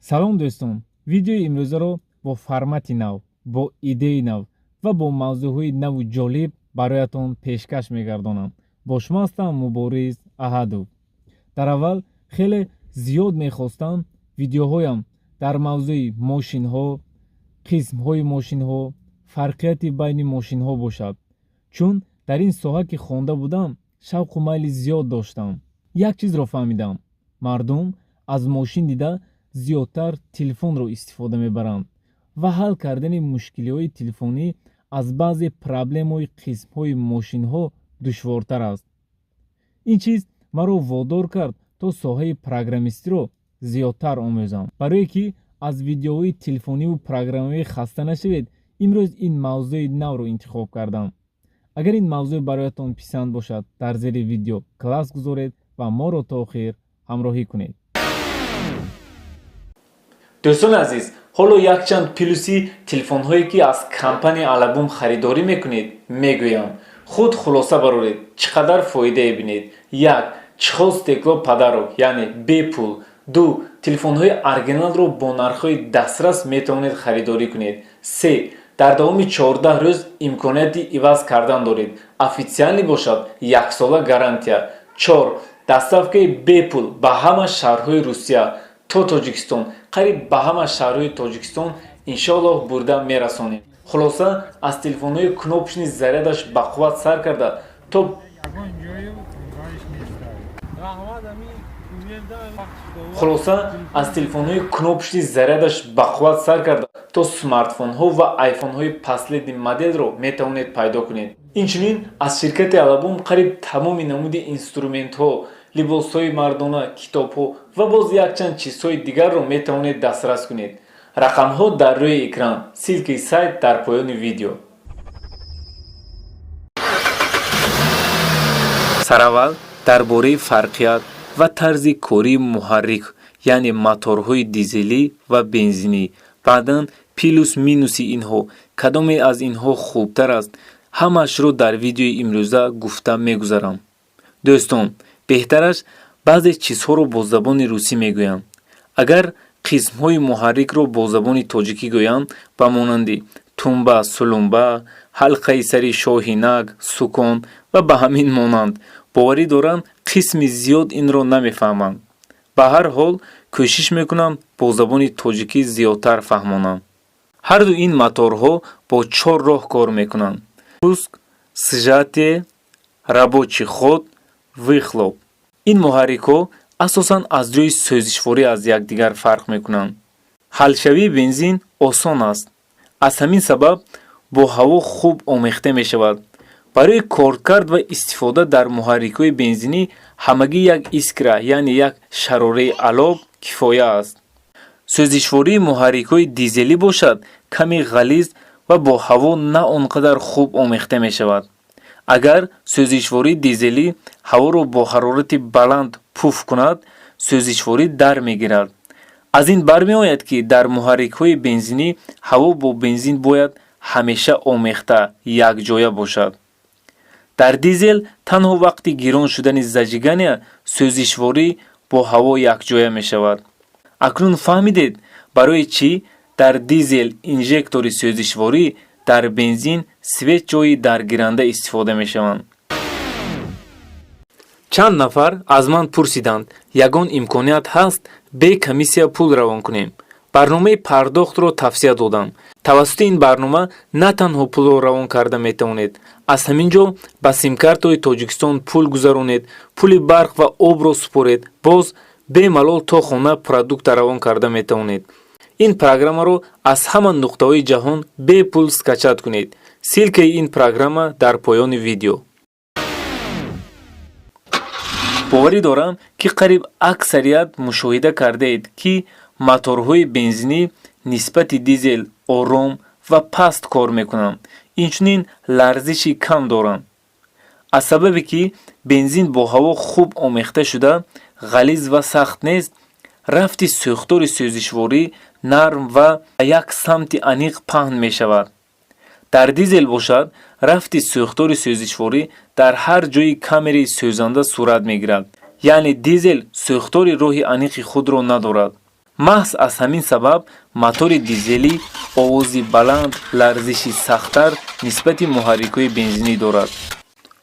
салом дӯстон, видеои имрӯзаро бо формати нав, бо идеи нав ва бо мавзӯъҳои наву ҷолиб бароятон пешкаш мегардонам. бо шумо ҳастам Мубориз Аҳадов. дар аввал хеле зиёд мехостам видеоҳоям дар мавзӯи мошинҳо, қисмҳои мошинҳо, фарқияти байни мошинҳо бошад, чун дар ин соҳа ки хонда будам шавқу майли зиёд доштам. як чизро фаҳмидам: мардум аз мошин дида зиёдтар телефонро истифода мебаранд ва ҳал кардани мушкилиҳои телефонӣ аз баъзе проблемаҳои қисмҳои мошинҳо душвортар аст. ин чиз маро водор кард то соҳаи программистиро зиёдтар омӯзам. барое ки аз видеоҳои телефониву программавӣ хаста нашавед, имрӯз ин мавзӯи навро интихоб кардам. агар ин мавзӯъ бароятон писанд бошад, дар зери видео класс гузоред ва моро то охир ҳамроҳӣ кунед. дӯстони азиз, ҳоло якчанд плюси телефонҳое ки аз компания алабум харидорӣ мекунед мегӯям. худ хулоса бароред, чӣ қадар фоидае бинед. 1. чихо стекло падарок, яъне бепул. 2. телефонҳои оригиналро бо нархҳои дастрас метавонед харидорӣ кунед. 3. дар давоми 14 рӯз имконияти иваз кардан доред. официалӣ бошад 1 сола гарантия. 4. доставкаи бепул ба ҳама шаҳрҳои Русия то Тоҷикистон, қариб ба ҳама шаҳрҳои Тоҷикистон иншоаллоҳ бурда мерасонем. хулоса аз телефонҳои кнопочни зарядаш ба қувват сар карда то смартфонҳо ва айфонҳои паследи моделро метавонед пайдо кунед. инчунин аз ширкати алабум қариб тамоми намуди инструментҳо, либосҳои мардона, китобҳо ва боз якчанд чизҳои дигарро метавонед дастрас кунед. рақамҳо дар рӯи экран, силки сайт дар поёни видео. сараввал дар бораи фарқият ва тарзи кории муҳаррик, яъне моторҳои дизелӣ ва бензинӣ, баъдан плюс минуси инҳо, кадоме аз инҳо хубтар аст, ҳамаашро дар видеои имрӯза гуфта мегузарам. дӯстон, беҳтараш баъзе чизҳоро бо забони русӣ мегӯям. агар қисмҳои муҳаррикро бо забони тоҷикӣ гӯям, ба монанди тумба, сулумба, ҳалқаи сари шоҳинак, сукон ва ба ҳамин монанд, боварӣ дорам қисми зиёд инро намефаҳманд. ба ҳар ҳол кӯшиш мекунам бо забони тоҷикӣ зиёдтар фаҳмонам. ҳарду ин моторҳо бо 4 роҳ кор мекунанд: пуск, сжатие, рабочий ход, выхлоп. ин муҳаррикҳо асосан аз ҷои сӯзишворӣ аз якдигар фарқ мекунанд. ҳалшавии бензин осон аст. аз ҳамин сабаб бо ҳаво хуб омехта мешавад. барои коркард ва истифода дар муҳаррикҳои бензинӣ ҳамагӣ як искра, яъне як шарораи алоб кифоя аст. сӯзишвории муҳаррикҳои дизелӣ бошад каме ғализ ва бо ҳаво на он қадар хуб омехта мешавад. агар сӯзишвории дизелӣ ҳаворо бо ҳарорати баланд пуф кунад, сӯзишворӣ дар мегирад. аз ин бармеояд ки дар муҳаррикҳои бензинӣ ҳаво бо бензин бояд ҳамеша омехта якҷоя бошад. дар дизел танҳо вақти гирон шудани зажигания сӯзишворӣ бо ҳаво якҷоя мешавад. акнун фаҳмидед барои чӣ дар дизел инжектори сӯзишворӣ, дар бензин свечҳои даргиранда истифода мешаванд. чанд нафар аз ман пурсиданд, ягон имконият ҳаст бе комиссия пул равон кунем. барномаи пардохтро тавсия додам. тавассути ин барнома на танҳо пулро равон карда метавонед, аз ҳамин ҷо ба симкартаи Тоҷикистон пул гузаронед, пули барқ ва обро супоред, боз бемалол то хона продукта равон карда метавонед. ин программаро аз ҳама нуқтаҳои ҷаҳон бепул скачат кунед. силкаи ин программа дар поёни видео. боварӣ дорам ки қариб аксарият мушоҳида кардаед ки моторҳои бензинӣ нисбати дизел ором ва паст кор мекунанд, инчунин ларзиши кам доранд. аз сабабе ки бензин бо ҳаво хуб омехта шуда ғализ ва сахт нест, рафти сӯхтори сӯзишворӣ нарм ва як самти аниқ паҳн мешавад. дар дизел бошад, рафти сӯхтори сӯзишворӣ дар ҳар ҷои камераи сӯзанда сурат мегирад, яъне дизел сӯхтори роҳи аниқи худро надорад. маҳз аз ҳамин сабаб мотори дизелӣ овози баланд, ларзиши сахттар нисбати муҳаррикҳои бензинӣ дорад.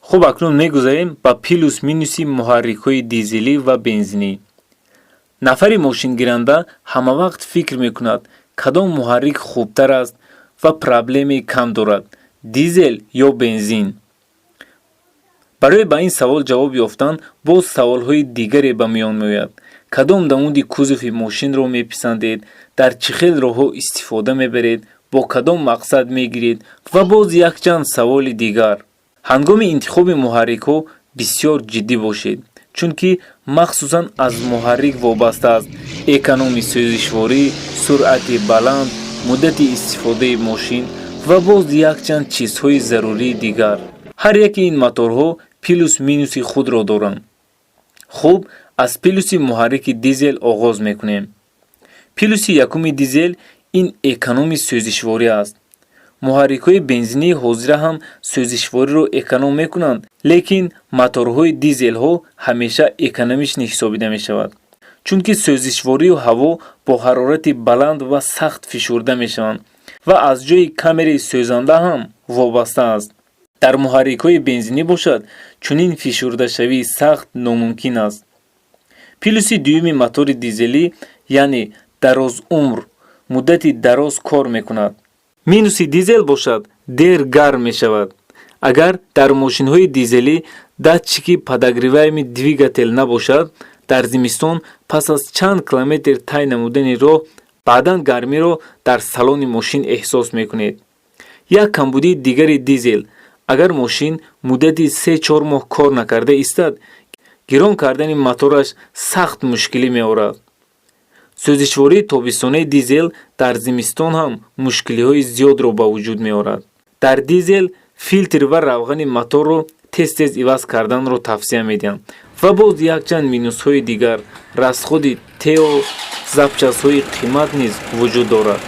хуб, акнун мегузарем ба плюс минуси муҳаррикҳои дизелӣ ва бензинӣ. нафари мошингиранда ҳамавақт фикр мекунад кадом муҳаррик хубтар аст ва проблемаи кам дорад, дизел ё бензин. барои ба ин савол ҷавоб ёфтан боз саволҳои дигаре ба миён меояд. кадом намуди кузуфи мошинро меписандед, дар чӣ хел роҳҳо истифода мебаред, бо кадом мақсад мегиред ва боз якчанд саволи дигар. ҳангоми интихоби муҳаррикҳо бисёр ҷиддӣ бошед, чунки махсусан аз муҳаррик вобаста аст экономи сӯзишворӣ, суръати баланд, муддати истифодаи мошин ва боз якчанд чизҳои зарурии дигар. ҳар яки ин моторҳо плюс минуси худро доранд. хуб, аз плюси муҳаррики дизел оғоз мекунем. плюси якуми дизел ин экономи сӯзишворӣ аст. муҳаррикҳои бензинӣ ҳозира ҳам сӯзишвориро эконом мекунанд, лекин моторҳои дизелҳо ҳамеша экономични ҳисобида мешавад, чунки сӯзишворию ҳаво бо ҳарорати баланд ва сахт фишурда мешаванд ва аз ҷои камераи сӯзанда ҳам вобаста аст. дар муҳаррикҳои бензинӣ бошад, чунин фишурдашавии сахт номумкин аст. плюси дуюми мотори дизелӣ яъне дарозумр, муддати дароз кор мекунад. минуси дизел бошад, дер гарм мешавад. агар дар мошинҳои дизелӣ датчики подогреваеми двигател набошад, дар зимистон пас аз чанд километр тай намудани роҳ баъдан гармиро дар салони мошин эҳсос мекунед. як камбудии дигари дизел, агар мошин муддати 3-4 моҳ кор накарда истад, гирон кардани мотораш сахт мушкилӣ меорад. сӯзишвории тобистонаи дизел дар зимистон ҳам мушкилиҳои зиёдро ба вуҷуд меорад. дар дизел филтр ва равғани моторро тез-тез иваз карданро тавсия медиҳам ва боз якчанд минусҳои дигар, расходи тео, запчастҳои қимат низ вуҷуд дорад.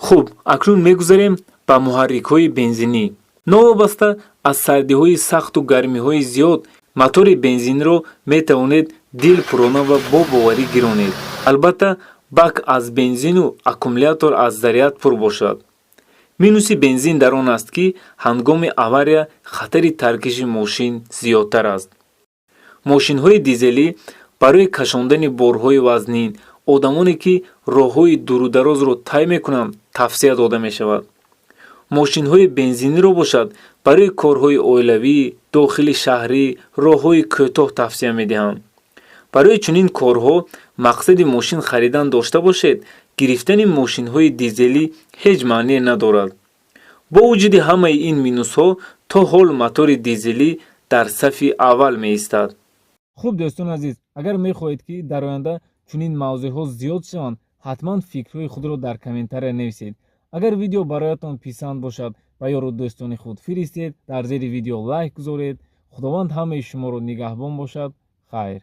хуб, акнун мегузарем ба муҳаррикҳои бензинӣ. новобаста аз сардиҳои сахту гармиҳои зиёд, мотори бензинро метавонед дилпурона ва бобоварӣ гиронед. албатта бак аз бензину аккумулятор аз заряд пур бошад. минуси бензин дар он аст ки ҳангоми авария хатари таркиши мошин зиёдтар аст. мошинҳои дизелӣ барои кашондани борҳои вазнин, одамоне ки роҳҳои дурударозро тай мекунанд, тавсия дода мешавад. мошинҳои бензиниро бошад барои корҳои оилавӣ, дохили шаҳрӣ, роҳҳои кӯтоҳ тавсия медиҳанд. барои чунин корҳо мақсади мошин харидан дошта бошед, гирифтани мошинҳои дизелӣ ҳеҷ маъние надорад. бо вуҷуди ҳамаи ин минусҳо, то ҳол мотори дизелӣ дар сафи аввал меистад. хуб дӯстон азиз, агар мехоҳед ки дар оянда чунин мавзӯъҳо зиёд шаванд, ҳатман фикрҳои худро дар комментария нависед. агар видео бароятон писанд бошад ва ёро дӯстони худ фиристед, дар зери видео лайк гузоред. худованд ҳамаи шуморо нигаҳбон бошад. хайр.